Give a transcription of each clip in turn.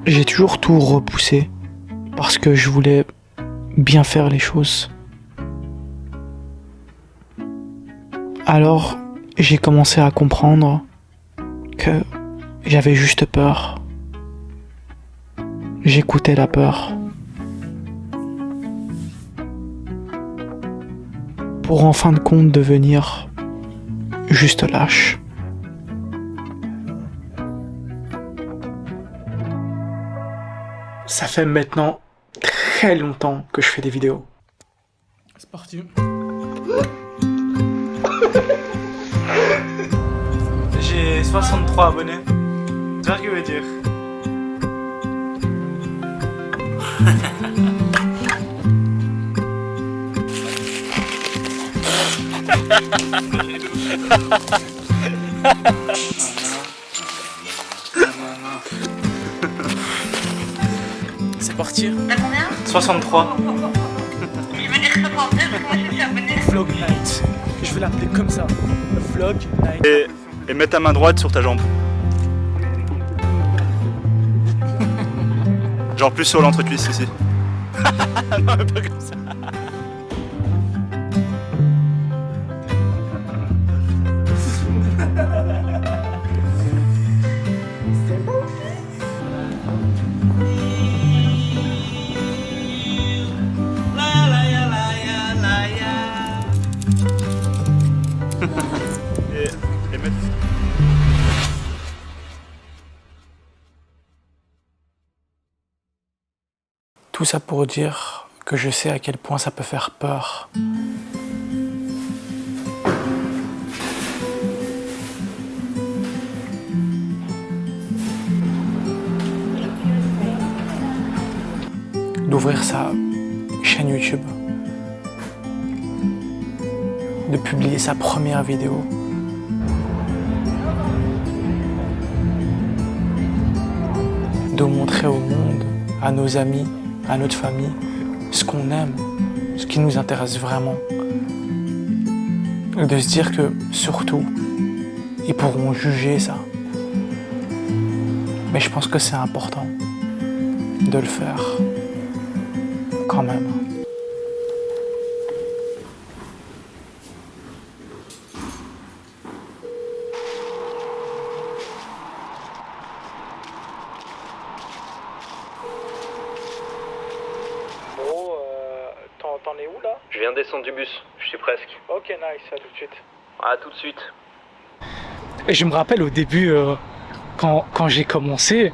j'ai toujours tout repoussé parce que je voulais bien faire les choses. Alors, j'ai commencé à comprendre que j'avais juste peur. J'écoutais la peur. Pour en fin de compte devenir juste lâche. Ça fait maintenant très longtemps que je fais des vidéos. C'est parti. J'ai 63 abonnés. C'est ce que je veux dire. C'est parti. T'as combien 63. Je veux dire 62 parce que moi je suis abonné. Vlog night. Je vais l'appeler comme ça. Vlog night. Et mets ta main droite sur ta jambe. Genre plus sur l'entrecuisse ici. Non, mais pas comme ça. Et mets... Tout ça pour dire que je sais à quel point ça peut faire peur. D'ouvrir sa chaîne YouTube, de publier sa première vidéo, de montrer au monde, à nos amis, à notre famille, ce qu'on aime, ce qui nous intéresse vraiment. Et de se dire que, surtout, ils pourront juger ça. Mais je pense que c'est important de le faire, quand même. Bro, t'en es où là? Je viens de descendre du bus, je suis presque. Ok, nice, à tout de suite. À tout de suite. Et je me rappelle au début, quand j'ai commencé,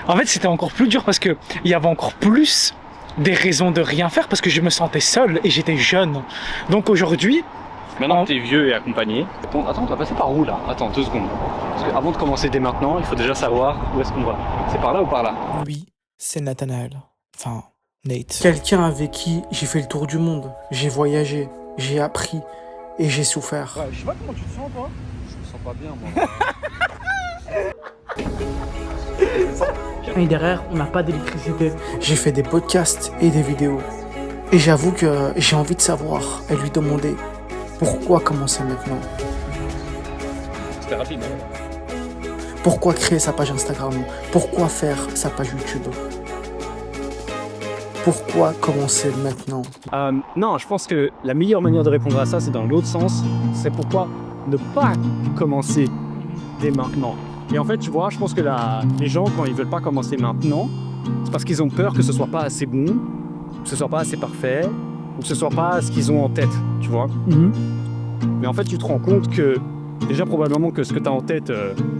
en fait c'était encore plus dur parce qu'il y avait encore plus des raisons de rien faire parce que je me sentais seul et j'étais jeune. Donc aujourd'hui... Maintenant que t'es vieux et accompagné... Attends, on va passer par où là? Attends, 2 secondes. Parce qu'avant de commencer dès maintenant, il faut déjà savoir où est-ce qu'on va. C'est par là ou par là? Lui, c'est Nathanaël. Enfin, Nate. Quelqu'un avec qui j'ai fait le tour du monde. J'ai voyagé, j'ai appris et j'ai souffert. Ouais, je sais pas comment tu te sens toi. Je me sens pas bien moi. Et derrière, on n'a pas d'électricité. J'ai fait des podcasts et des vidéos. Et j'avoue que j'ai envie de savoir et lui demander pourquoi commencer maintenant. C'était rapide hein. Pourquoi créer sa page Instagram? Pourquoi faire sa page YouTube? Pourquoi commencer maintenant? Non, je pense que la meilleure manière de répondre à ça, c'est dans l'autre sens. C'est pourquoi ne pas commencer dès maintenant. Et en fait, tu vois, je pense que les gens, quand ils veulent pas commencer maintenant, c'est parce qu'ils ont peur que ce soit pas assez bon, que ce soit pas assez parfait, ou que ce soit pas ce qu'ils ont en tête, tu vois. Mais en fait, tu te rends compte que, déjà probablement que ce que tu as en tête,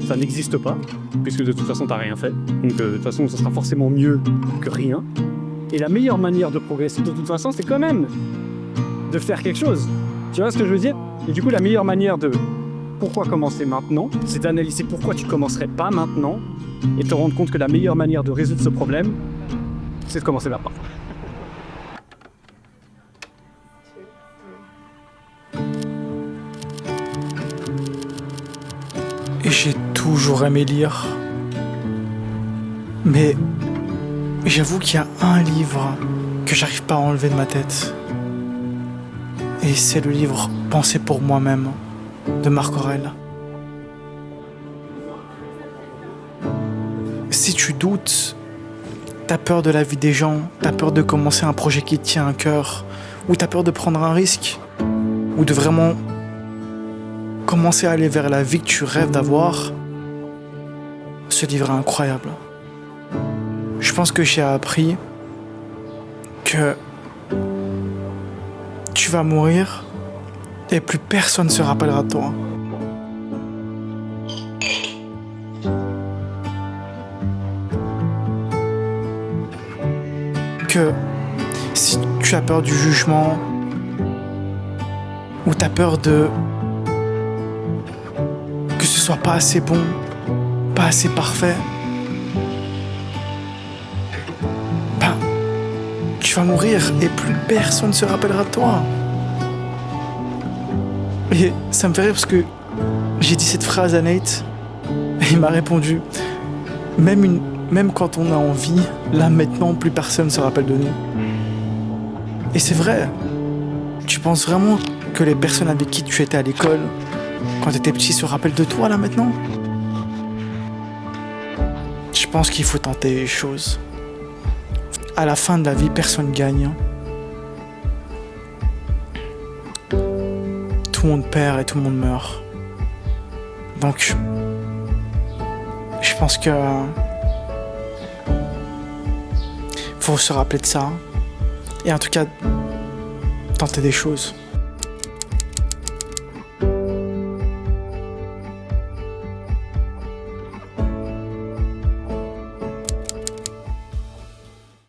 ça n'existe pas, puisque de toute façon, tu n'as rien fait. Donc de toute façon, ça sera forcément mieux que rien. Et la meilleure manière de progresser, de toute façon, c'est quand même de faire quelque chose. Tu vois ce que je veux dire? Et du coup, la meilleure manière de pourquoi commencer maintenant, c'est d'analyser pourquoi tu commencerais pas maintenant et te rendre compte que la meilleure manière de résoudre ce problème, c'est de commencer maintenant. Et j'ai toujours aimé lire. Mais j'avoue qu'il y a un livre que j'arrive pas à enlever de ma tête. Et c'est le livre Penser pour moi-même de Marc Aurèle. Si tu doutes t'as peur de la vie des gens, t'as peur de commencer un projet qui te tient à cœur, ou t'as peur de prendre un risque, ou de vraiment commencer à aller vers la vie que tu rêves d'avoir, ce livre est incroyable. Je pense que j'ai appris que tu vas mourir et plus personne ne se rappellera de toi. Que si tu as peur du jugement ou tu as peur de que ce soit pas assez bon, pas assez parfait, ben, tu vas mourir et plus personne ne se rappellera de toi. Et ça me fait rire parce que j'ai dit cette phrase à Nate et il m'a répondu même quand on a envie, là maintenant plus personne ne se rappelle de nous. Et c'est vrai. Tu penses vraiment que les personnes avec qui tu étais à l'école quand tu étais petit se rappellent de toi là maintenant? Je pense qu'il faut tenter les choses. À la fin de la vie, personne gagne. Tout le monde perd et tout le monde meurt. Donc, je pense que faut se rappeler de ça. Et en tout cas, tenter des choses.